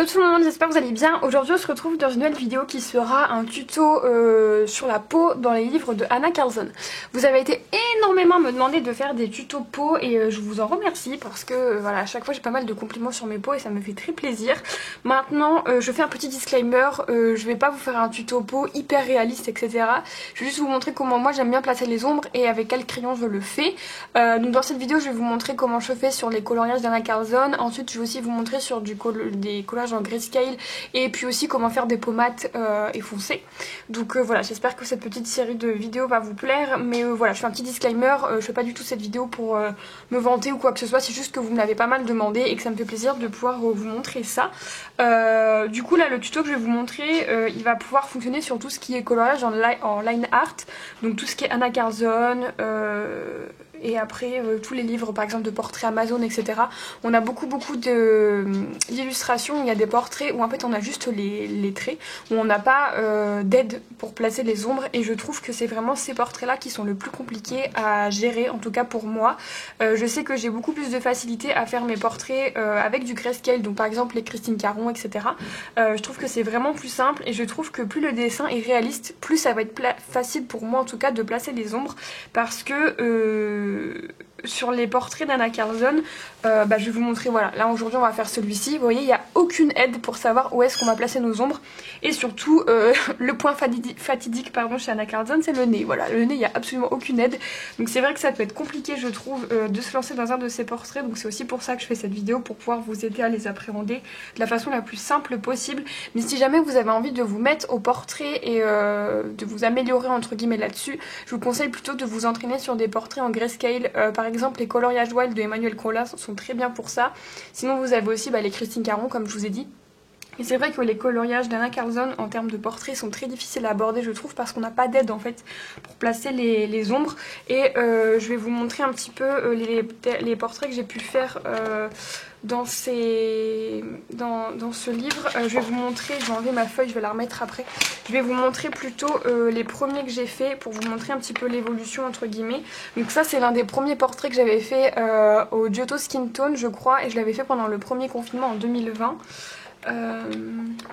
Hello tout le monde, j'espère que vous allez bien. Aujourd'hui on se retrouve dans une nouvelle vidéo qui sera un tuto sur la peau dans les livres de Hanna Karlzon. Vous avez été énormément à me demander de faire des tutos peau et je vous en remercie parce que voilà, à chaque fois j'ai pas mal de compliments sur mes peaux et ça me fait très plaisir. Maintenant je fais un petit disclaimer, je vais pas vous faire un tuto peau hyper réaliste etc. Je vais juste vous montrer comment moi j'aime bien placer les ombres et avec quel crayon je le fais. Donc dans cette vidéo je vais vous montrer comment je fais sur les coloriages d'Hanna Karlzon. Ensuite je vais aussi vous montrer sur des collages en grayscale et puis aussi comment faire des peaux mates et foncées. Donc voilà, j'espère que cette petite série de vidéos va vous plaire, mais voilà, je fais un petit disclaimer, je fais pas du tout cette vidéo pour me vanter ou quoi que ce soit, c'est juste que vous me l'avez pas mal demandé et que ça me fait plaisir de pouvoir vous montrer ça. Du coup là le tuto que je vais vous montrer, il va pouvoir fonctionner sur tout ce qui est coloriage en line art, donc tout ce qui est Hanna Karlzon, et après tous les livres par exemple de portraits Amazon etc. On a beaucoup d'illustrations, il y a des portraits où en fait on a juste les traits, où on n'a pas d'aide pour placer les ombres, et je trouve que c'est vraiment ces portraits là qui sont le plus compliqués à gérer, en tout cas pour moi. Je sais que j'ai beaucoup plus de facilité à faire mes portraits avec du grayscale, donc par exemple les Christine Caron etc. Je trouve que c'est vraiment plus simple et je trouve que plus le dessin est réaliste, plus ça va être facile pour moi en tout cas de placer les ombres, parce que sur les portraits d'Hanna Karlzon, je vais vous montrer, voilà, là aujourd'hui on va faire celui-ci, vous voyez il n'y a aucune aide pour savoir où est-ce qu'on va placer nos ombres, et surtout le point fatidique pardon, chez Hanna Karlzon, c'est le nez, voilà, le nez il n'y a absolument aucune aide, donc c'est vrai que ça peut être compliqué je trouve de se lancer dans un de ces portraits, donc c'est aussi pour ça que je fais cette vidéo, pour pouvoir vous aider à les appréhender de la façon la plus simple possible. Mais si jamais vous avez envie de vous mettre au portrait et de vous améliorer entre guillemets là-dessus, je vous conseille plutôt de vous entraîner sur des portraits en grayscale, par exemple les coloriages wild de Emmanuel Colas sont très bien pour ça. Sinon vous avez aussi les Christine Caron comme je vous ai dit. Et c'est vrai que les coloriages d'Hanna Karlzon en termes de portraits sont très difficiles à aborder je trouve, parce qu'on n'a pas d'aide en fait pour placer les ombres. Et je vais vous montrer un petit peu les portraits que j'ai pu faire dans ce livre. Je vais vous montrer, je vais enlever ma feuille, je vais la remettre après. Je vais vous montrer plutôt les premiers que j'ai fait pour vous montrer un petit peu l'évolution entre guillemets. Donc ça c'est l'un des premiers portraits que j'avais fait au Giotto Skin Tone je crois, et je l'avais fait pendant le premier confinement en 2020.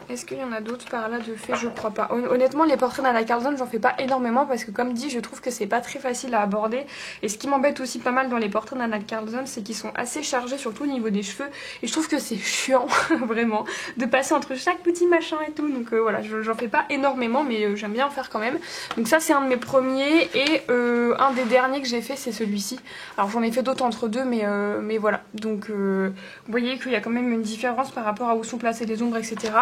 Est-ce qu'il y en a d'autres par là de fait? Je crois pas. Honnêtement les portraits d'Hanna Karlzon j'en fais pas énormément parce que comme dit je trouve que c'est pas très facile à aborder, et ce qui m'embête aussi pas mal dans les portraits d'Hanna Karlzon c'est qu'ils sont assez chargés surtout au niveau des cheveux, et je trouve que c'est chiant vraiment de passer entre chaque petit machin et tout, donc voilà, j'en fais pas énormément mais j'aime bien en faire quand même. Donc ça c'est un de mes premiers, et un des derniers que j'ai fait c'est celui-ci. Alors j'en ai fait d'autres entre deux mais voilà, donc vous voyez qu'il y a quand même une différence par rapport à où sont placées les ombres etc.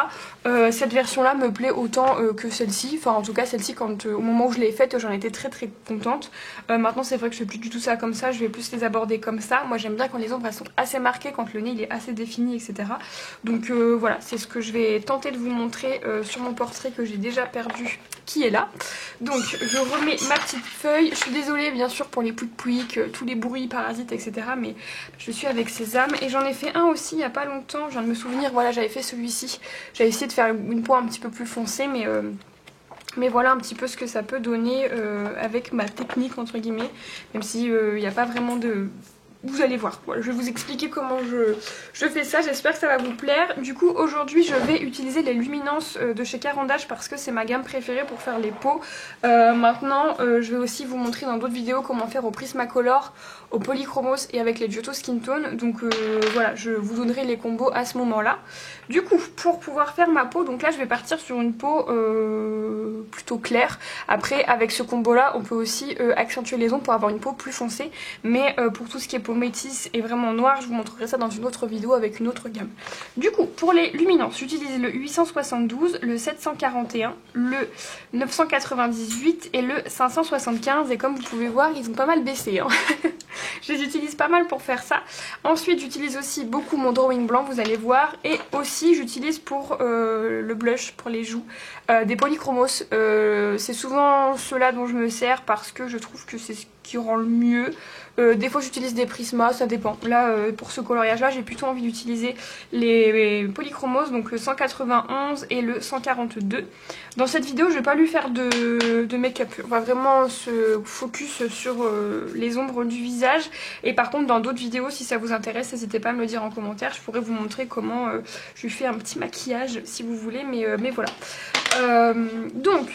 Cette version là me plaît autant que celle-ci, enfin en tout cas celle-ci au moment où je l'ai faite j'en étais très contente. Maintenant c'est vrai que je fais plus du tout ça comme ça, je vais plus les aborder comme ça. Moi j'aime bien quand les ombres elles sont assez marquées, quand le nez il est assez défini etc. Donc voilà, c'est ce que je vais tenter de vous montrer sur mon portrait que j'ai déjà perdu, qui est là. Donc je remets ma petite feuille, je suis désolée bien sûr pour les pouic-pouic, tous les bruits parasites etc. mais je suis avec Sésame, et j'en ai fait un aussi il y a pas longtemps, je viens de me souvenir, voilà j'avais fait celui-ci, j'avais essayé de faire une peau un petit peu plus foncée mais voilà un petit peu ce que ça peut donner avec ma technique entre guillemets, même si il n'y a pas vraiment de... Vous allez voir, voilà, je vais vous expliquer comment je fais ça, j'espère que ça va vous plaire. Du coup aujourd'hui je vais utiliser les luminances de chez Caran d'Ache parce que c'est ma gamme préférée pour faire les peaux. Maintenant je vais aussi vous montrer dans d'autres vidéos comment faire au Prismacolor, au Polychromos et avec les Giotto Skin Tone. Donc voilà, je vous donnerai les combos à ce moment là. Du coup pour pouvoir faire ma peau, donc là je vais partir sur une peau plutôt claire. Après avec ce combo là on peut aussi accentuer les ombres pour avoir une peau plus foncée, mais pour tout ce qui est peau métisse et vraiment noire je vous montrerai ça dans une autre vidéo avec une autre gamme. Du coup pour les luminances j'utilise le 872, le 741, le 998 et le 575, et comme vous pouvez voir ils ont pas mal baissé hein. Je les utilise pas mal pour faire ça. Ensuite j'utilise aussi beaucoup mon drawing blanc, vous allez voir, et aussi j'utilise pour le blush pour les joues des Polychromos. C'est souvent ceux-là dont je me sers parce que je trouve que c'est ce qui rend le mieux. Des fois j'utilise des Prisma, ça dépend. Là pour ce coloriage là j'ai plutôt envie d'utiliser les polychromos, donc le 191 et le 142. Dans cette vidéo je vais pas lui faire de make-up, on va vraiment se focus sur les ombres du visage. Et par contre dans d'autres vidéos, si ça vous intéresse, n'hésitez pas à me le dire en commentaire, je pourrais vous montrer comment je lui fais un petit maquillage si vous voulez, mais voilà. Donc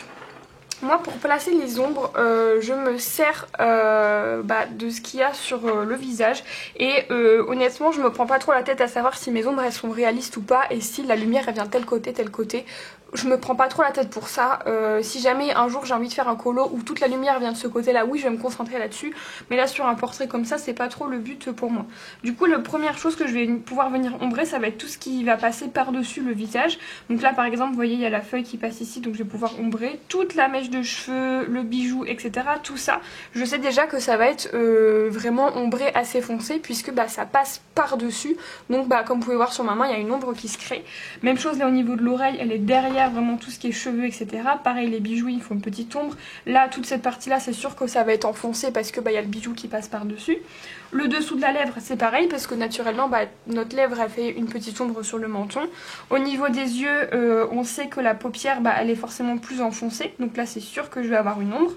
moi pour placer les ombres, je me sers de ce qu'il y a sur le visage. Et honnêtement je me prends pas trop la tête à savoir si mes ombres elles sont réalistes ou pas, et si la lumière elle vient tel côté. Je me prends pas trop la tête pour ça. Si jamais un jour j'ai envie de faire un colo où toute la lumière vient de ce côté là, oui je vais me concentrer là-dessus. Mais là sur un portrait comme ça c'est pas trop le but pour moi. Du coup la première chose que je vais pouvoir venir ombrer, ça va être tout ce qui va passer par dessus le visage. Donc là par exemple vous voyez il y a la feuille qui passe ici, donc je vais pouvoir ombrer toute la mèche de cheveux, le bijou, etc. Tout ça je sais déjà que ça va être vraiment ombré assez foncé, puisque ça passe par dessus. Donc comme vous pouvez voir sur ma main il y a une ombre qui se crée. Même chose là au niveau de l'oreille, elle est derrière vraiment tout ce qui est cheveux, etc. Pareil les bijoux il faut une petite ombre. Là toute cette partie là c'est sûr que ça va être enfoncé parce que il y a le bijou qui passe par dessus. Le dessous de la lèvre c'est pareil parce que naturellement notre lèvre elle fait une petite ombre sur le menton. Au niveau des yeux on sait que la paupière elle est forcément plus enfoncée, donc là c'est sûr que je vais avoir une ombre.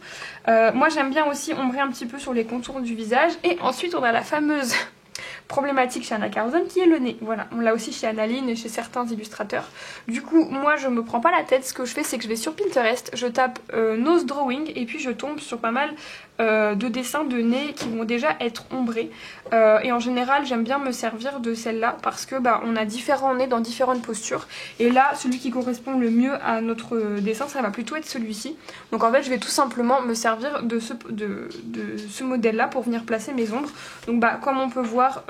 Moi j'aime bien aussi ombrer un petit peu sur les contours du visage. Et ensuite on a la fameuse problématique chez Anna Carzon qui est le nez. Voilà, on l'a aussi chez Analine et chez certains illustrateurs. Du coup moi je me prends pas la tête, ce que je fais c'est que je vais sur Pinterest, je tape nose drawing et puis je tombe sur pas mal de dessins de nez qui vont déjà être ombrés. Et en général j'aime bien me servir de celle-là parce que on a différents nez dans différentes postures. Et là celui qui correspond le mieux à notre dessin ça va plutôt être celui-ci. Donc en fait je vais tout simplement me servir de ce modèle-là pour venir placer mes ombres. Donc comme on peut voir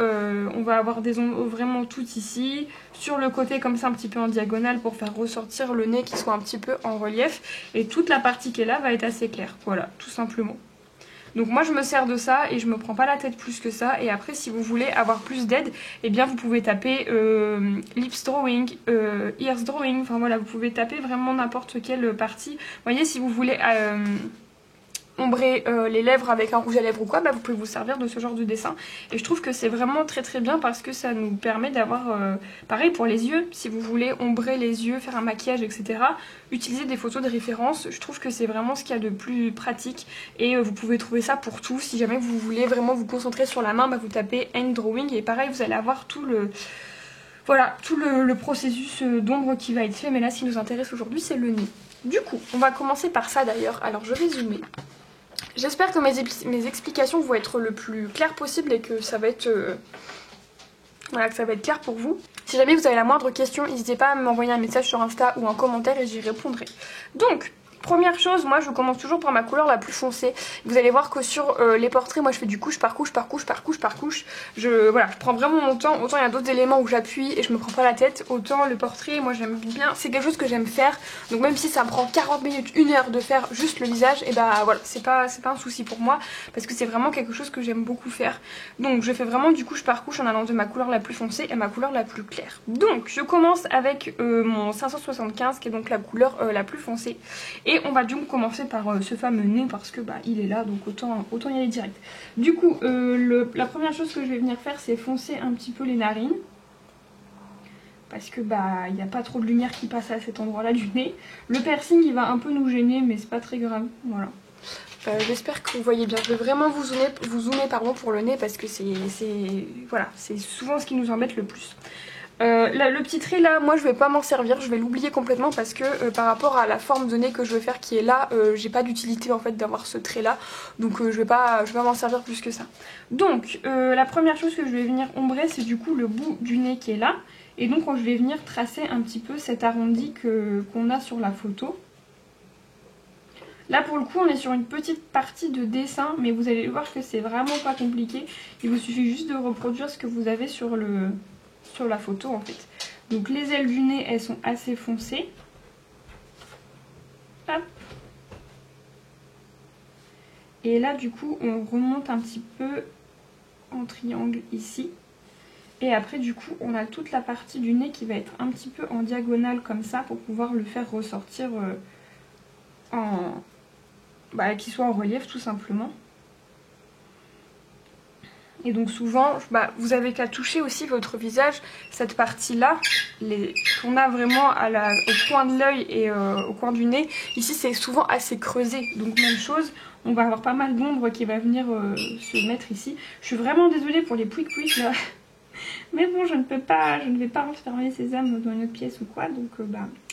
on va avoir des ombres vraiment toutes ici, sur le côté comme ça un petit peu en diagonale pour faire ressortir le nez qui soit un petit peu en relief, et toute la partie qui est là va être assez claire, voilà tout simplement. Donc moi je me sers de ça et je me prends pas la tête plus que ça. Et après si vous voulez avoir plus d'aide, eh bien vous pouvez taper lips drawing, ears drawing, enfin voilà vous pouvez taper vraiment n'importe quelle partie. Vous voyez si vous voulez ombrer les lèvres avec un rouge à lèvres ou quoi, vous pouvez vous servir de ce genre de dessin. Et je trouve que c'est vraiment très très bien parce que ça nous permet d'avoir, pareil pour les yeux, si vous voulez ombrer les yeux, faire un maquillage, etc. Utiliser des photos de référence, je trouve que c'est vraiment ce qu'il y a de plus pratique. Et vous pouvez trouver ça pour tout. Si jamais vous voulez vraiment vous concentrer sur la main, vous tapez hand drawing et pareil vous allez avoir tout le... Voilà, tout le processus d'ombre qui va être fait. Mais là ce qui nous intéresse aujourd'hui c'est le nez. Du coup, on va commencer par ça d'ailleurs. Alors je vais zoomer. J'espère que mes explications vont être le plus claires possible et que ça va être voilà, que ça va être clair pour vous. Si jamais vous avez la moindre question, n'hésitez pas à m'envoyer un message sur Insta ou un commentaire et j'y répondrai. Donc première chose, moi je commence toujours par ma couleur la plus foncée. Vous allez voir que sur les portraits, moi je fais du couche par couche par couche par couche par couche. Voilà, je prends vraiment mon temps. Autant il y a d'autres éléments où j'appuie et je me prends pas la tête. Autant le portrait, moi j'aime bien. C'est quelque chose que j'aime faire. Donc même si ça me prend 40 minutes, 1 heure de faire juste le visage, et voilà, c'est pas un souci pour moi. Parce que c'est vraiment quelque chose que j'aime beaucoup faire. Donc je fais vraiment du couche par couche en allant de ma couleur la plus foncée à ma couleur la plus claire. Donc je commence avec mon 575 qui est donc la couleur la plus foncée. Et on va donc commencer par ce fameux nez parce que il est là, donc autant y aller direct. Du coup la première chose que je vais venir faire c'est foncer un petit peu les narines. Parce que il n'y a pas trop de lumière qui passe à cet endroit là du nez. Le piercing il va un peu nous gêner mais c'est pas très grave, voilà. J'espère que vous voyez bien. Je vais vraiment vous zoomer pour le nez parce que c'est souvent ce qui nous embête le plus. Le petit trait là, moi je vais pas m'en servir, je vais l'oublier complètement parce que par rapport à la forme de nez que je veux faire qui est là, j'ai pas d'utilité en fait d'avoir ce trait là, donc je vais pas m'en servir plus que ça. Donc la première chose que je vais venir ombrer c'est du coup le bout du nez qui est là, et donc je vais venir tracer un petit peu cet arrondi qu'on a sur la photo. Là pour le coup on est sur une petite partie de dessin, mais vous allez voir que c'est vraiment pas compliqué, il vous suffit juste de reproduire ce que vous avez sur la photo en fait. Donc les ailes du nez elles sont assez foncées. Hop. Et là du coup on remonte un petit peu en triangle ici. Et après du coup on a toute la partie du nez qui va être un petit peu en diagonale comme ça pour pouvoir le faire ressortir qu'il soit en relief tout simplement. Et donc souvent, vous avez qu'à toucher aussi votre visage, cette partie-là, qu'on a vraiment au coin de l'œil et au coin du nez. Ici, c'est souvent assez creusé. Donc même chose, on va avoir pas mal d'ombre qui va venir se mettre ici. Je suis vraiment désolée pour les pouic-pouic là. Mais bon, je ne vais pas enfermer Sésame dans une autre pièce ou quoi. Donc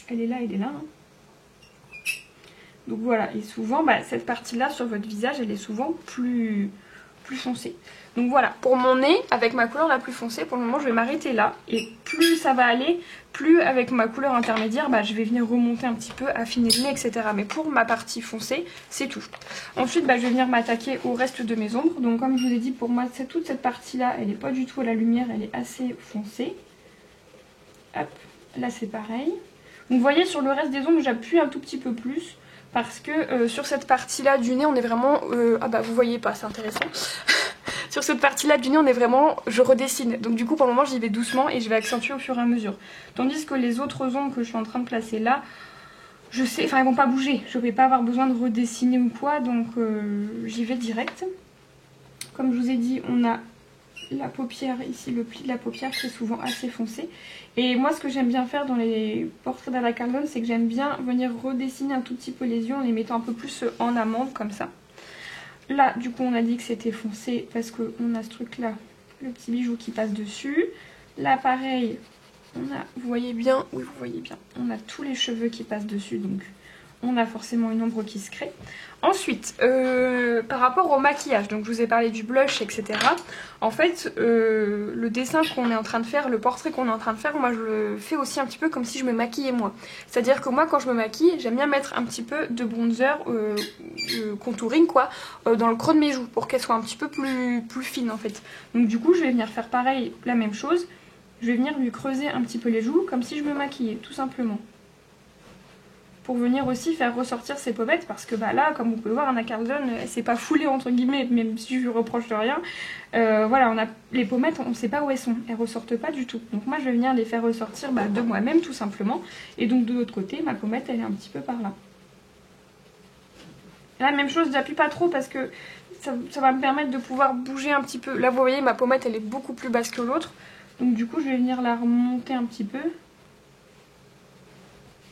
elle est là, hein. Donc voilà, et souvent, cette partie-là sur votre visage, elle est souvent plus foncée. Donc voilà, pour mon nez, avec ma couleur la plus foncée, pour le moment, je vais m'arrêter là. Et plus ça va aller, plus avec ma couleur intermédiaire, je vais venir remonter un petit peu, affiner le nez, etc. Mais pour ma partie foncée, c'est tout. Ensuite, je vais venir m'attaquer au reste de mes ombres. Donc comme je vous ai dit, pour moi, toute cette partie-là, elle n'est pas du tout à la lumière, elle est assez foncée. Hop, là c'est pareil. Donc vous voyez, sur le reste des ombres, j'appuie un tout petit peu plus. Parce que sur cette partie-là du nez, on est vraiment... vous voyez pas, c'est intéressant. Sur cette partie-là du nez, on est vraiment... Je redessine. Donc du coup, pour le moment, j'y vais doucement et je vais accentuer au fur et à mesure. Tandis que les autres ombres que je suis en train de placer là, je sais... Enfin, elles vont pas bouger. Je vais pas avoir besoin de redessiner ou quoi. Donc j'y vais direct. Comme je vous ai dit, on a la paupière ici, le pli de la paupière qui est souvent assez foncé. Et moi, ce que j'aime bien faire dans les portraits d'Ada Cardone, c'est que j'aime bien venir redessiner un tout petit peu les yeux en les mettant un peu plus en amande, comme ça. Là, du coup, on a dit que c'était foncé parce qu'on a ce truc-là, le petit bijou qui passe dessus. Là, pareil, vous voyez bien, oui, vous voyez bien, on a tous les cheveux qui passent dessus, donc on a forcément une ombre qui se crée. Ensuite, par rapport au maquillage, donc je vous ai parlé du blush, etc. En fait, le dessin qu'on est en train de faire, le portrait qu'on est en train de faire, moi je le fais aussi un petit peu comme si je me maquillais moi. C'est-à-dire que moi, quand je me maquille, j'aime bien mettre un petit peu de bronzer, contouring quoi, dans le creux de mes joues, pour qu'elles soient un petit peu plus fines en fait. Donc du coup, je vais venir faire pareil, la même chose. Je vais venir lui creuser un petit peu les joues, comme si je me maquillais, tout simplement. Pour venir aussi faire ressortir ses pommettes, parce que là, comme vous pouvez voir, Anna Cardone, elle s'est pas foulée entre guillemets, même si je lui reproche de rien. Voilà, on a les pommettes, on ne sait pas où elles sont, elles ressortent pas du tout. Donc moi, je vais venir les faire ressortir de moi-même, tout simplement. Et donc de l'autre côté, ma pommette, elle est un petit peu par là. La même chose, j'appuie pas trop parce que ça va me permettre de pouvoir bouger un petit peu. Là, vous voyez, ma pommette, elle est beaucoup plus basse que l'autre. Donc du coup, je vais venir la remonter un petit peu.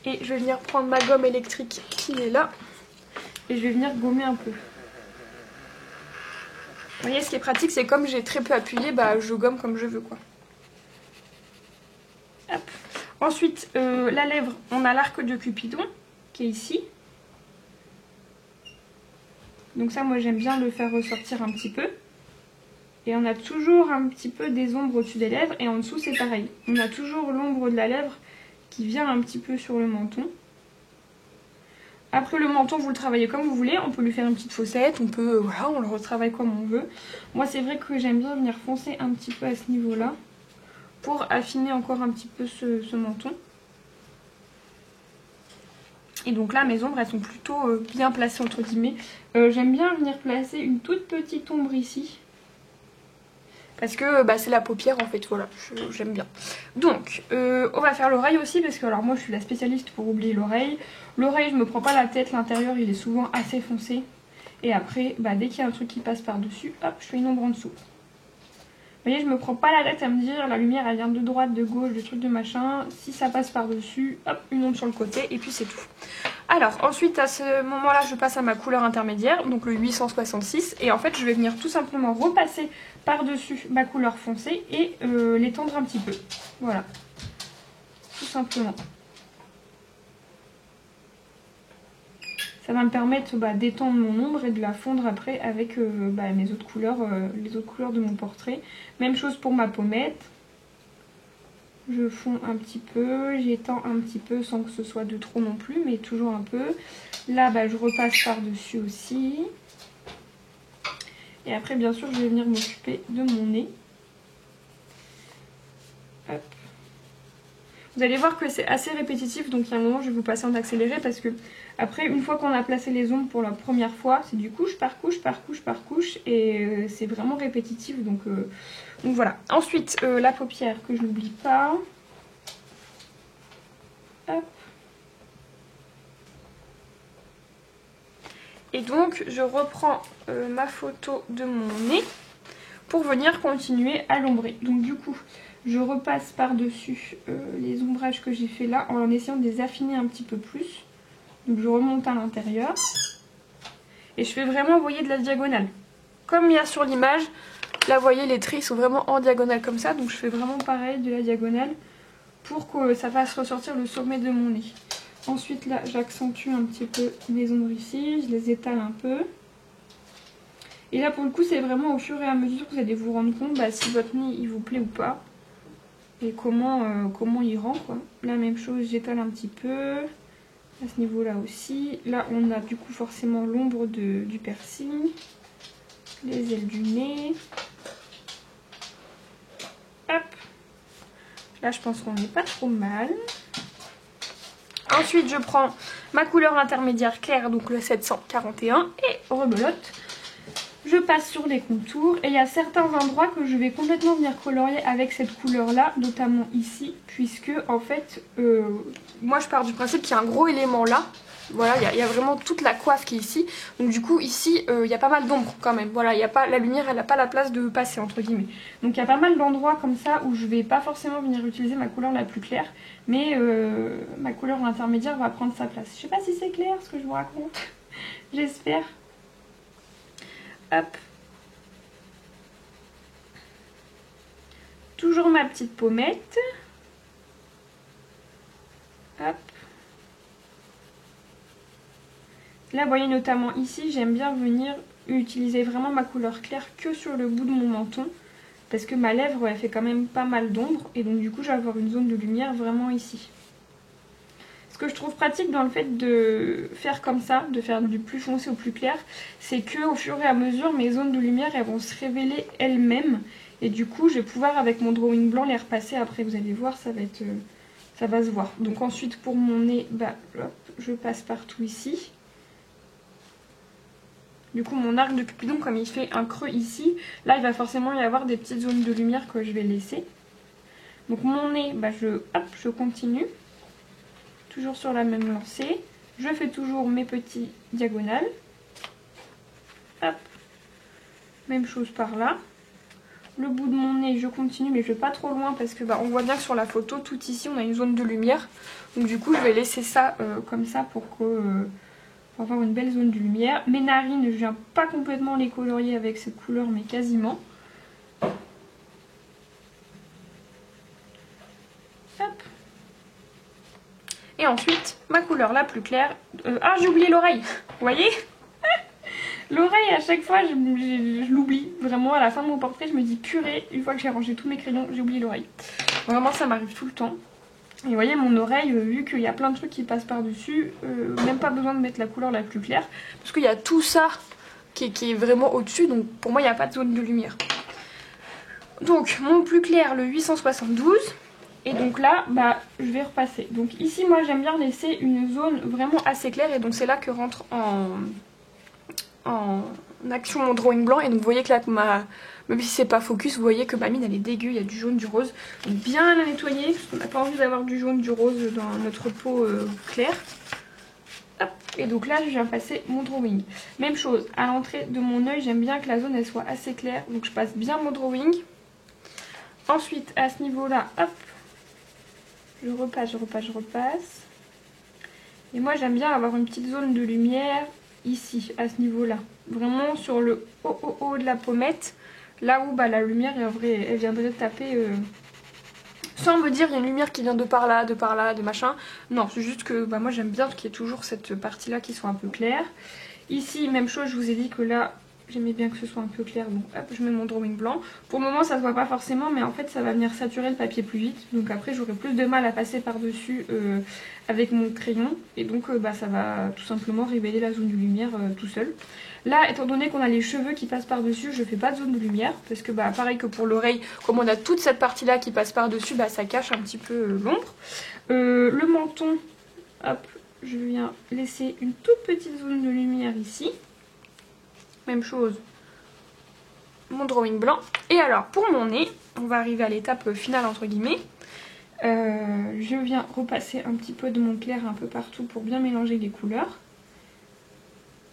Et je vais venir prendre ma gomme électrique qui est là. Et je vais venir gommer un peu. Vous voyez, ce qui est pratique, c'est comme j'ai très peu appuyé, je gomme comme je veux, quoi. Hop. Ensuite, la lèvre, on a l'arc de Cupidon, qui est ici. Donc ça, moi, j'aime bien le faire ressortir un petit peu. Et on a toujours un petit peu des ombres au-dessus des lèvres. Et en dessous, c'est pareil. On a toujours l'ombre de la lèvre qui vient un petit peu sur le menton. Après le menton, vous le travaillez comme vous voulez. On peut lui faire une petite fossette, on peut, voilà, on le retravaille comme on veut. Moi, c'est vrai que j'aime bien venir foncer un petit peu à ce niveau-là pour affiner encore un petit peu ce menton. Et donc là, mes ombres, elles sont plutôt bien placées, entre guillemets. J'aime bien venir placer une toute petite ombre ici. Parce que c'est la paupière en fait, voilà, j'aime bien. Donc, on va faire l'oreille aussi, parce que alors moi je suis la spécialiste pour oublier l'oreille. L'oreille, je me prends pas la tête, l'intérieur il est souvent assez foncé. Et après, dès qu'il y a un truc qui passe par-dessus, hop, je fais une ombre en dessous. Vous voyez, je me prends pas la tête à me dire, la lumière elle vient de droite, de gauche, de truc de machin. Si ça passe par-dessus, hop, une ombre sur le côté, et puis c'est tout. Alors, ensuite, à ce moment-là, je passe à ma couleur intermédiaire, donc le 866. Et en fait, je vais venir tout simplement repasser par-dessus ma couleur foncée et l'étendre un petit peu. Voilà. Tout simplement. Ça va me permettre d'étendre mon ombre et de la fondre après avec mes autres couleurs, les autres couleurs de mon portrait. Même chose pour ma pommette. Je fonds un petit peu, j'étends un petit peu sans que ce soit de trop non plus, mais toujours un peu. Là, je repasse par-dessus aussi. Et après, bien sûr, je vais venir m'occuper de mon nez. Hop. Vous allez voir que c'est assez répétitif, donc il y a un moment, je vais vous passer en accéléré parce que après, une fois qu'on a placé les ombres pour la première fois, c'est du couche par couche par couche par couche et c'est vraiment répétitif, donc voilà. Ensuite, la paupière que je n'oublie pas. Hop. Et donc, je reprends ma photo de mon nez pour venir continuer à l'ombrer. Donc du coup, je repasse par-dessus les ombrages que j'ai fait là en essayant de les affiner un petit peu plus. Donc je remonte à l'intérieur. Et je fais vraiment, vous voyez, de la diagonale. Comme il y a sur l'image, là, vous voyez, les traits sont vraiment en diagonale comme ça. Donc je fais vraiment pareil, de la diagonale, pour que ça fasse ressortir le sommet de mon nez. Ensuite, là, j'accentue un petit peu mes ombres ici. Je les étale un peu. Et là, pour le coup, c'est vraiment au fur et à mesure que vous allez vous rendre compte si votre nez, il vous plaît ou pas. Et comment il rend, quoi. La même chose, j'étale un petit peu. À ce niveau-là aussi. Là, on a du coup forcément l'ombre du piercing. Les ailes du nez. Hop. Là, je pense qu'on n'est pas trop mal. Ensuite, je prends ma couleur intermédiaire claire, donc le 741, et rebelote. Je passe sur les contours et il y a certains endroits que je vais complètement venir colorier avec cette couleur-là, notamment ici, puisque en fait, moi je pars du principe qu'il y a un gros élément là. Voilà, il y a vraiment toute la coiffe qui est ici. Donc du coup, ici, il y a pas mal d'ombre quand même. Voilà, il y a pas, la lumière, elle n'a pas la place de passer, entre guillemets. Donc il y a pas mal d'endroits comme ça où je vais pas forcément venir utiliser ma couleur la plus claire. Mais ma couleur intermédiaire va prendre sa place. Je sais pas si c'est clair ce que je vous raconte. J'espère. Hop. Toujours ma petite pommette. Hop. Là, vous voyez notamment ici, j'aime bien venir utiliser vraiment ma couleur claire que sur le bout de mon menton. Parce que ma lèvre, elle fait quand même pas mal d'ombre. Et donc du coup, je vais avoir une zone de lumière vraiment ici. Ce que je trouve pratique dans le fait de faire comme ça, de faire du plus foncé au plus clair, c'est que au fur et à mesure, mes zones de lumière, elles vont se révéler elles-mêmes. Et du coup, je vais pouvoir, avec mon drawing blanc, les repasser. Après, vous allez voir, ça va se voir. Donc ensuite, pour mon nez, hop, je passe partout ici. Du coup, mon arc de Cupidon, comme il fait un creux ici, là, il va forcément y avoir des petites zones de lumière que je vais laisser. Donc mon nez, je continue. Toujours sur la même lancée. Je fais toujours mes petits diagonales. Hop. Même chose par là. Le bout de mon nez, je continue, mais je vais pas trop loin parce que on voit bien que sur la photo, tout ici, on a une zone de lumière. Donc du coup, je vais laisser ça comme ça pour avoir une belle zone de lumière. Mes narines, je viens pas complètement les colorier avec cette couleur, mais quasiment. Hop. Et ensuite, ma couleur la plus claire. Ah, j'ai oublié l'oreille. Vous voyez? L'oreille, à chaque fois, je l'oublie. Vraiment, à la fin de mon portrait, je me dis purée, une fois que j'ai rangé tous mes crayons, j'ai oublié l'oreille. Vraiment, ça m'arrive tout le temps. Et vous voyez, mon oreille, vu qu'il y a plein de trucs qui passent par-dessus, même pas besoin de mettre la couleur la plus claire. Parce qu'il y a tout ça qui est vraiment au-dessus, donc pour moi, il n'y a pas de zone de lumière. Donc, mon plus clair, le 872. Et donc là, je vais repasser. Donc ici, moi, j'aime bien laisser une zone vraiment assez claire. Et donc c'est là que rentre en action mon drawing blanc. Et donc vous voyez que là, même si c'est pas focus, vous voyez que ma mine, elle est dégueu. Il y a du jaune, du rose. Donc bien la nettoyer, parce qu'on n'a pas envie d'avoir du jaune, du rose dans notre peau claire. Hop. Et donc là, je viens passer mon drawing. Même chose, à l'entrée de mon œil, j'aime bien que la zone, elle soit assez claire. Donc je passe bien mon drawing. Ensuite, à ce niveau-là, hop. Je repasse. Et moi, j'aime bien avoir une petite zone de lumière ici, à ce niveau-là. Vraiment sur le haut de la pommette. Là où la lumière, elle viendrait taper... sans me dire, il y a une lumière qui vient de par là, de machin. Non, c'est juste que moi, j'aime bien qu'il y ait toujours cette partie-là qui soit un peu claire. Ici, même chose, je vous ai dit que là... J'aimais bien que ce soit un peu clair, donc hop, je mets mon drawing blanc. Pour le moment, ça se voit pas forcément, mais en fait, ça va venir saturer le papier plus vite. Donc après, j'aurai plus de mal à passer par-dessus avec mon crayon. Et donc, ça va tout simplement révéler la zone de lumière tout seul. Là, étant donné qu'on a les cheveux qui passent par-dessus, je fais pas de zone de lumière. Parce que, pareil que pour l'oreille, comme on a toute cette partie-là qui passe par-dessus, ça cache un petit peu l'ombre. Le menton, hop, je viens laisser une toute petite zone de lumière ici. Même chose, mon drawing blanc. Et alors, pour mon nez, on va arriver à l'étape finale, entre guillemets. Je viens repasser un petit peu de mon clair un peu partout pour bien mélanger les couleurs.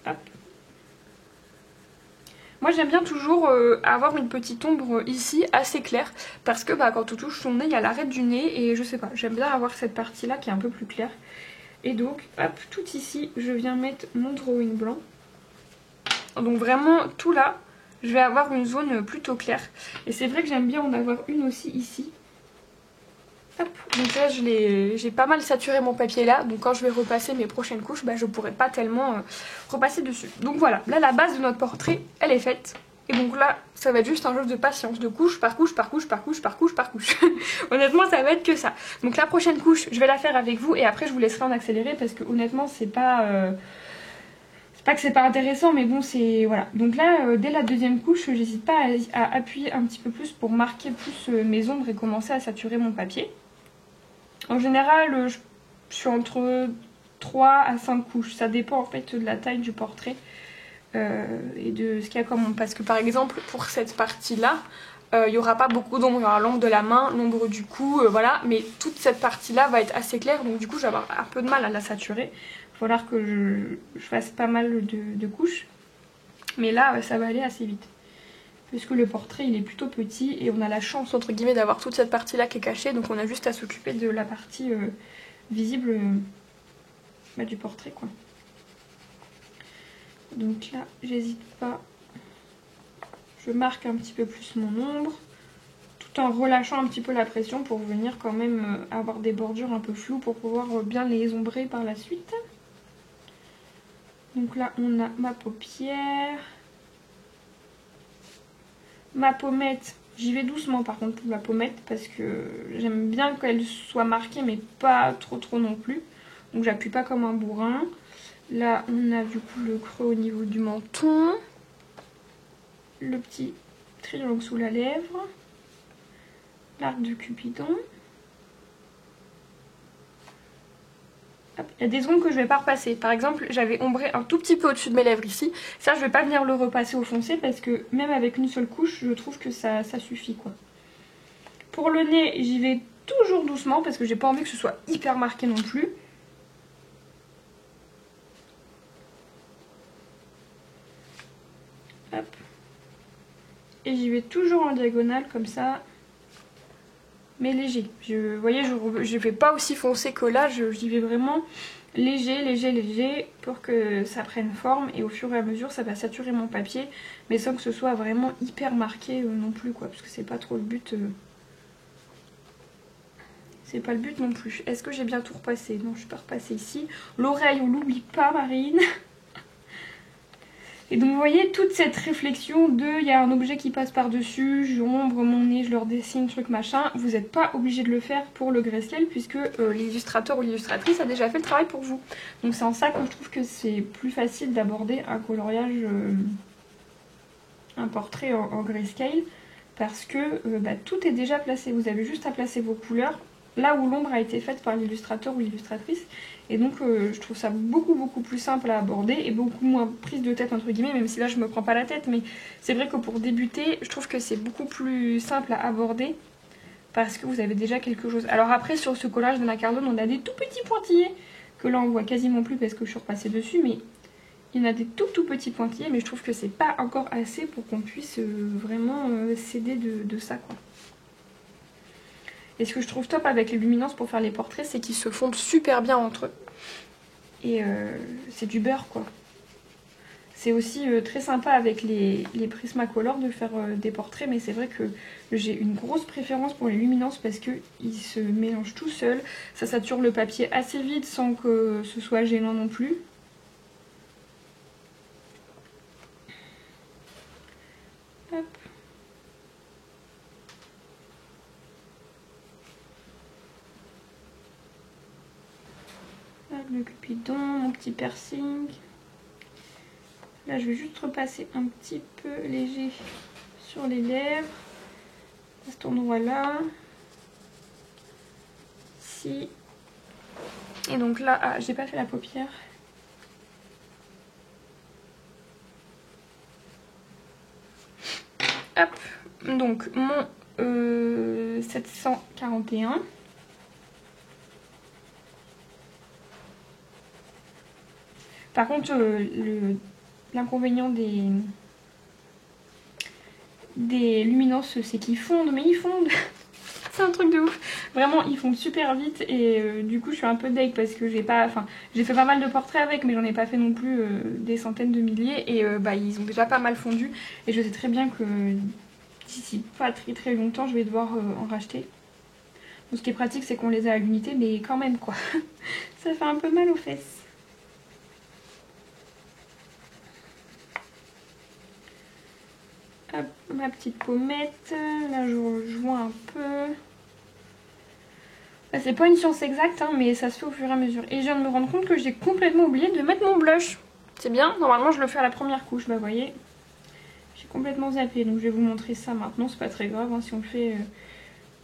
Hop. Moi j'aime bien toujours avoir une petite ombre ici assez claire parce que quand on touche son nez il y a l'arête du nez et je sais pas, j'aime bien avoir cette partie là qui est un peu plus claire. Et donc hop, tout ici je viens mettre mon drawing blanc. Donc vraiment tout là je vais avoir une zone plutôt claire. Et c'est vrai que j'aime bien en avoir une aussi ici. Hop. Donc là j'ai pas mal saturé mon papier là, donc quand je vais repasser mes prochaines couches, je pourrai pas tellement repasser dessus. Donc voilà, là la base de notre portrait elle est faite. Et donc là ça va être juste un jeu de patience, de couche par couche par couche par couche par couche par couche. Honnêtement ça va être que ça. Donc la prochaine couche je vais la faire avec vous et après je vous laisserai en accéléré parce que honnêtement c'est pas que c'est pas intéressant, mais bon, c'est... Voilà. Donc là, dès la deuxième couche, j'hésite pas à appuyer un petit peu plus pour marquer plus mes ombres et commencer à saturer mon papier. En général, je suis entre 3 à 5 couches. Ça dépend en fait de la taille du portrait et de ce qu'il y a comme ombre. Parce que par exemple, pour cette partie-là, il n'y aura pas beaucoup d'ombre. Il y aura l'ombre de la main, l'ombre du cou, voilà. Mais toute cette partie-là va être assez claire, donc du coup, je vais avoir un peu de mal à la saturer. Il va falloir que je fasse pas mal de couches. Mais là, ça va aller assez vite. Puisque le portrait, il est plutôt petit et on a la chance, entre guillemets, d'avoir toute cette partie-là qui est cachée. Donc on a juste à s'occuper de la partie visible du portrait, quoi. Donc là, j'hésite pas. Je marque un petit peu plus mon ombre. Tout en relâchant un petit peu la pression pour venir quand même avoir des bordures un peu floues pour pouvoir bien les ombrer par la suite. Donc là, on a ma paupière. Ma pommette, j'y vais doucement par contre pour la pommette parce que j'aime bien qu'elle soit marquée mais pas trop non plus. Donc j'appuie pas comme un bourrin. Là, on a du coup le creux au niveau du menton. Le petit triangle sous la lèvre. L'arc de Cupidon. Il y a des ombres que je vais pas repasser. Par exemple, j'avais ombré un tout petit peu au-dessus de mes lèvres ici. Ça, je vais pas venir le repasser au foncé parce que même avec une seule couche, je trouve que ça suffit, quoi. Pour le nez, j'y vais toujours doucement parce que j'ai pas envie que ce soit hyper marqué non plus. Hop. Et j'y vais toujours en diagonale comme ça. Mais léger. Vous voyez, je vais pas aussi foncé que là. J'y vais vraiment léger pour que ça prenne forme. Et au fur et à mesure, ça va saturer mon papier. Mais sans que ce soit vraiment hyper marqué non plus, quoi. Parce que c'est pas trop le but. C'est pas le but non plus. Est-ce que j'ai bien tout repassé? Non, je suis pas repassée ici. L'oreille, on l'oublie pas, Marine. Et donc vous voyez toute cette réflexion de il y a un objet qui passe par-dessus, j'ombre mon nez, je leur dessine, truc machin. Vous n'êtes pas obligé de le faire pour le grayscale puisque l'illustrateur ou l'illustratrice a déjà fait le travail pour vous. Donc c'est en ça que je trouve que c'est plus facile d'aborder un coloriage, un portrait en grayscale parce que tout est déjà placé. Vous avez juste à placer vos couleurs là où l'ombre a été faite par l'illustrateur ou l'illustratrice. Et donc je trouve ça beaucoup plus simple à aborder et beaucoup moins prise de tête entre guillemets, même si là je me prends pas la tête, mais c'est vrai que pour débuter, je trouve que c'est beaucoup plus simple à aborder parce que vous avez déjà quelque chose. Alors après sur ce collage de la Cardone, on a des tout petits pointillés que là on voit quasiment plus parce que je suis repassée dessus, mais il y en a des tout petits pointillés, mais je trouve que c'est pas encore assez pour qu'on puisse vraiment s'aider de ça, quoi. Et ce que je trouve top avec les luminances pour faire les portraits, c'est qu'ils se fondent super bien entre eux. Et c'est du beurre, quoi. C'est aussi très sympa avec les Prismacolor de faire des portraits, mais c'est vrai que j'ai une grosse préférence pour les luminances parce qu'ils se mélangent tout seuls. Ça sature le papier assez vite sans que ce soit gênant non plus. Hop. Le Cupidon, mon petit piercing. Là, je vais juste repasser un petit peu léger sur les lèvres. À cet endroit-là. Ici. Et donc là, j'ai pas fait la paupière. Hop. Donc, mon 741. Par contre, l'inconvénient des des luminances, c'est qu'ils fondent, mais ils fondent. C'est un truc de ouf. Vraiment, ils fondent super vite et du coup, je suis un peu deg parce que j'ai pas... Enfin, j'ai fait pas mal de portraits avec, mais j'en ai pas fait non plus des centaines de milliers et bah, ils ont déjà pas mal fondu. Et je sais très bien que d'ici pas très longtemps, je vais devoir en racheter. Donc, ce qui est pratique, c'est qu'on les a à l'unité, mais quand même, quoi. Ça fait un peu mal aux fesses. Hop, ma petite pommette. Là, je rejoins un peu. Bah, c'est pas une science exacte, hein, mais ça se fait au fur et à mesure. Et je viens de me rendre compte que j'ai complètement oublié de mettre mon blush. C'est bien, normalement je le fais à la première couche, bah vous voyez. J'ai complètement zappé, donc je vais vous montrer ça maintenant, c'est pas très grave hein, si on le fait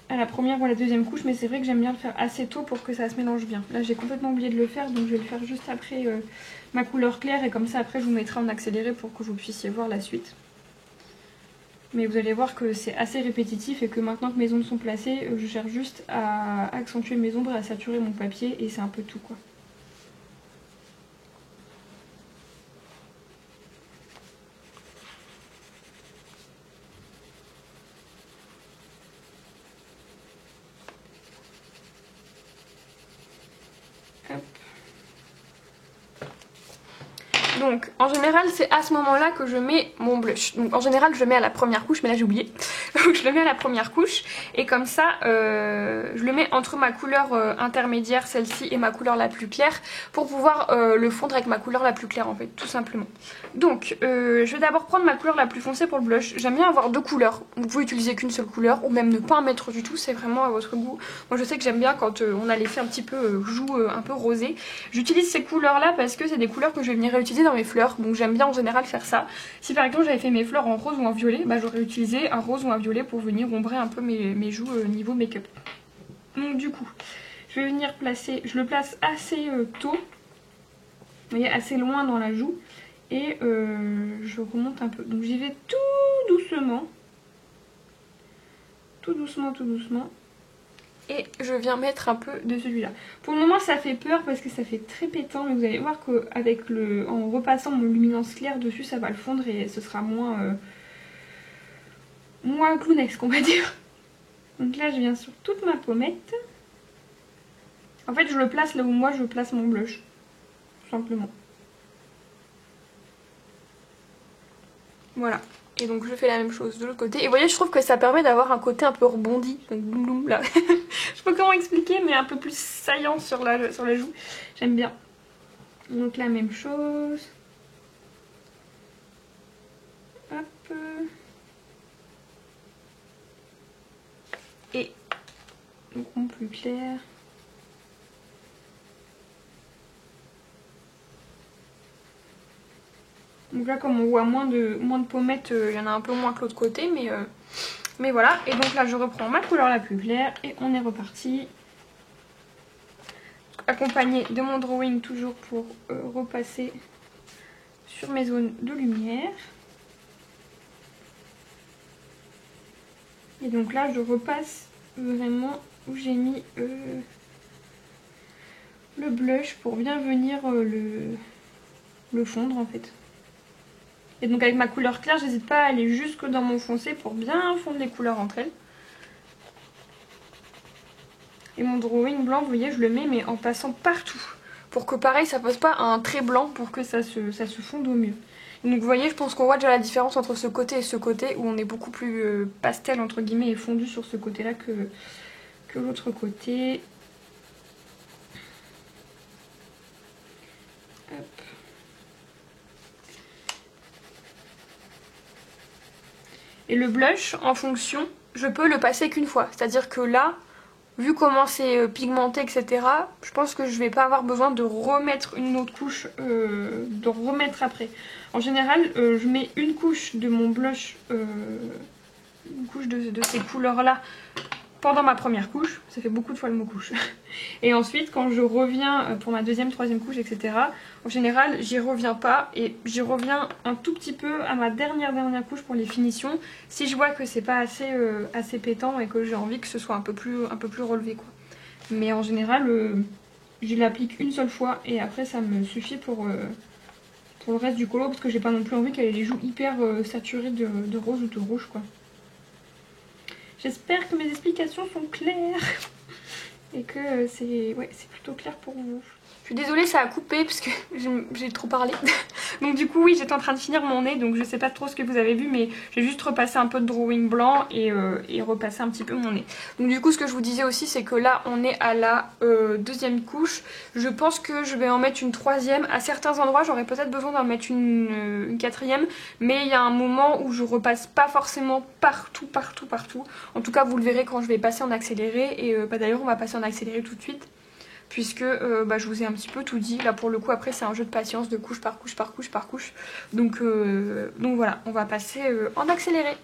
à la première ou à la deuxième couche, mais c'est vrai que j'aime bien le faire assez tôt pour que ça se mélange bien. Là j'ai complètement oublié de le faire, donc je vais le faire juste après ma couleur claire, et comme ça après je vous mettrai en accéléré pour que vous puissiez voir la suite. Mais vous allez voir que c'est assez répétitif et que maintenant que mes ombres sont placées, je cherche juste à accentuer mes ombres et à saturer mon papier et c'est un peu tout quoi. Hop. Donc en général c'est à ce moment là que je mets mon blush. Donc en général je le mets à la première couche, mais là j'ai oublié. Donc je le mets à la première couche et comme ça je le mets entre ma couleur intermédiaire, celle-ci, et ma couleur la plus claire pour pouvoir le fondre avec ma couleur la plus claire en fait, tout simplement. Donc je vais d'abord prendre ma couleur la plus foncée pour le blush. J'aime bien avoir deux couleurs, vous pouvez utiliser qu'une seule couleur ou même ne pas en mettre du tout, c'est vraiment à votre goût. Moi je sais que j'aime bien quand on a l'effet un petit peu joue un peu rosé. J'utilise ces couleurs là parce que c'est des couleurs que je vais venir réutiliser dans mes fleurs, donc j'aime bien en général faire ça. Si par exemple j'avais fait mes fleurs en rose ou en violet, bah j'aurais utilisé un rose ou un violet pour venir ombrer un peu mes joues niveau make-up. Donc du coup, je vais venir placer, je le place assez tôt, vous voyez, assez loin dans la joue, et je remonte un peu. Donc j'y vais tout doucement, tout doucement, tout doucement. Et je viens mettre un peu de celui-là. Pour le moment ça fait peur parce que ça fait très pétant, mais vous allez voir qu'avec en repassant mon luminance claire dessus, ça va le fondre et ce sera moins clownesque on va dire. Donc là je viens sur toute ma pommette. En fait je le place là où moi je place mon blush, tout simplement. Voilà. Et donc je fais la même chose de l'autre côté. Et vous voyez, je trouve que ça permet d'avoir un côté un peu rebondi. Donc bloum bloum là. Je sais pas comment expliquer, mais un peu plus saillant sur la joue. J'aime bien. Donc la même chose. Hop. Et donc en plus clair. Donc là comme on voit moins de pommettes, il y en a un peu moins que l'autre côté, mais voilà. Et donc là je reprends ma couleur la plus claire et on est reparti. Accompagné de mon drawing toujours pour repasser sur mes zones de lumière. Et donc là je repasse vraiment où j'ai mis le blush pour bien venir le fondre en fait. Et donc avec ma couleur claire, j'hésite pas à aller jusque dans mon foncé pour bien fondre les couleurs entre elles. Et mon drawing blanc, vous voyez, je le mets mais en passant partout. Pour que pareil, ça passe pas à un trait blanc pour que ça se fonde au mieux. Et donc vous voyez, je pense qu'on voit déjà la différence entre ce côté et ce côté où on est beaucoup plus pastel entre guillemets et fondu sur ce côté là que l'autre côté. Hop. Et le blush, en fonction, je peux le passer qu'une fois. C'est-à-dire que là, vu comment c'est pigmenté, etc., je pense que je vais pas avoir besoin de remettre une autre couche, de remettre après. En général, je mets une couche de mon blush, une couche de ces couleurs-là pendant ma première couche. Ça fait beaucoup de fois le mot couche. Et ensuite, quand je reviens pour ma deuxième, troisième couche, etc., en général, j'y reviens pas. Et j'y reviens un tout petit peu à ma dernière couche pour les finitions. Si je vois que c'est pas assez pétant et que j'ai envie que ce soit un peu plus relevé, quoi. Mais en général, je l'applique une seule fois et après ça me suffit pour le reste du colo, parce que j'ai pas non plus envie qu'elle ait les joues hyper saturées de rose ou de rouge, quoi. J'espère que mes explications sont claires et que c'est plutôt clair pour vous. Je suis désolée, ça a coupé parce que j'ai trop parlé. Donc du coup oui, j'étais en train de finir mon nez, donc je sais pas trop ce que vous avez vu, mais j'ai juste repassé un peu de drawing blanc et repassé un petit peu mon nez. Donc du coup ce que je vous disais aussi, c'est que là on est à la deuxième couche. Je pense que je vais en mettre une troisième. À certains endroits j'aurais peut-être besoin d'en mettre une quatrième, mais il y a un moment où je repasse pas forcément partout. En tout cas vous le verrez quand je vais passer en accéléré, et d'ailleurs on va passer en accéléré tout de suite. Puisque je vous ai un petit peu tout dit. Là pour le coup après c'est un jeu de patience de couche par couche. Donc voilà, on va passer en accéléré.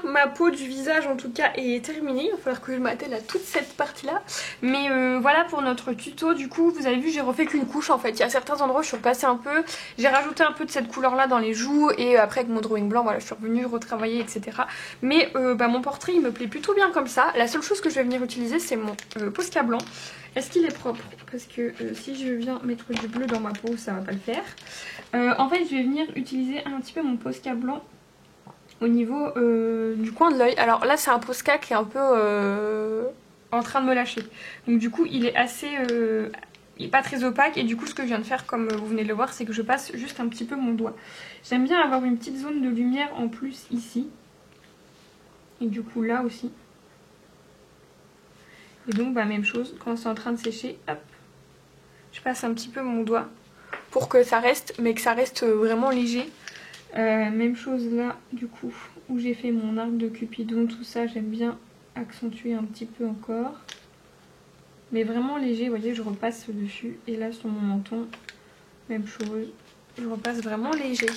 Ma peau du visage en tout cas est terminée, il va falloir que je m'attelle à toute cette partie là. Mais voilà pour notre tuto. Du coup vous avez vu, j'ai refait qu'une couche en fait. Il y a certains endroits où je suis repassée un peu, j'ai rajouté un peu de cette couleur là dans les joues, et après avec mon drawing blanc voilà je suis revenue retravailler etc. Mais mon portrait il me plaît plutôt bien comme ça. La seule chose que je vais venir utiliser c'est mon Posca blanc. Est-ce qu'il est propre? Parce que si je viens mettre du bleu dans ma peau ça va pas le faire. En fait je vais venir utiliser un petit peu mon Posca blanc au niveau du coin de l'œil. Alors là c'est un Posca qui est un peu en train de me lâcher. Donc du coup il est assez... il est pas très opaque, et du coup ce que je viens de faire comme vous venez de le voir c'est que je passe juste un petit peu mon doigt. J'aime bien avoir une petite zone de lumière en plus ici. Et du coup là aussi. Et donc même chose, quand c'est en train de sécher, hop, je passe un petit peu mon doigt pour que ça reste, mais que ça reste vraiment léger. Même chose là du coup où j'ai fait mon arc de Cupidon, tout ça j'aime bien accentuer un petit peu encore, mais vraiment léger. Vous voyez je repasse dessus, et là sur mon menton même chose, je repasse vraiment léger.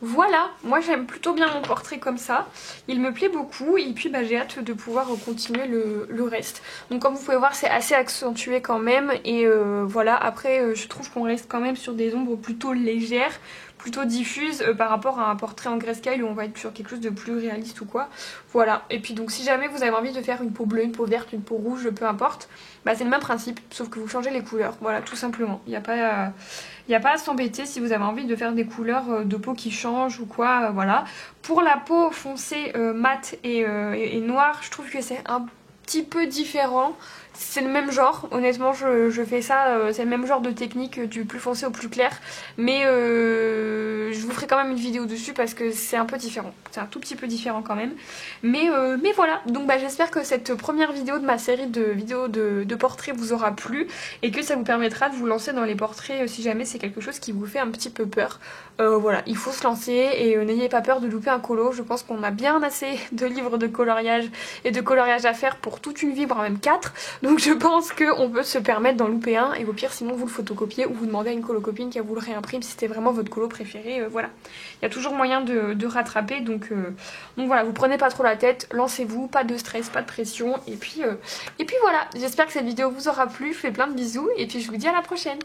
Voilà, moi j'aime plutôt bien mon portrait comme ça, il me plaît beaucoup, et puis j'ai hâte de pouvoir continuer le reste. Donc comme vous pouvez voir c'est assez accentué quand même, et voilà, après je trouve qu'on reste quand même sur des ombres plutôt légères, plutôt diffuse par rapport à un portrait en grayscale où on va être sur quelque chose de plus réaliste ou quoi. Voilà, et puis donc si jamais vous avez envie de faire une peau bleue, une peau verte, une peau rouge, peu importe, c'est le même principe, sauf que vous changez les couleurs, voilà, tout simplement. Il n'y a pas à s'embêter si vous avez envie de faire des couleurs de peau qui changent ou quoi, voilà. Pour la peau foncée, mate et noire, je trouve que c'est un petit peu différent. c'est le même genre, honnêtement je fais ça, c'est le même genre de technique du plus foncé au plus clair, mais je vous ferai quand même une vidéo dessus parce que c'est un peu différent, c'est un tout petit peu différent quand même, mais voilà, donc bah, j'espère que cette première vidéo de ma série de vidéos de portraits vous aura plu et que ça vous permettra de vous lancer dans les portraits si jamais c'est quelque chose qui vous fait un petit peu peur. Voilà, il faut se lancer et n'ayez pas peur de louper un colo, je pense qu'on a bien assez de livres de coloriage et de coloriage à faire pour toute une vie, voire même 4. Donc je pense qu'on peut se permettre d'en louper un et au pire sinon vous le photocopiez ou vous demandez à une colocopine qu'elle vous le réimprime si c'était vraiment votre colo préféré, voilà. Il y a toujours moyen de rattraper donc voilà, vous prenez pas trop la tête, lancez-vous, pas de stress, pas de pression et puis voilà, j'espère que cette vidéo vous aura plu, je vous fais plein de bisous et puis je vous dis à la prochaine.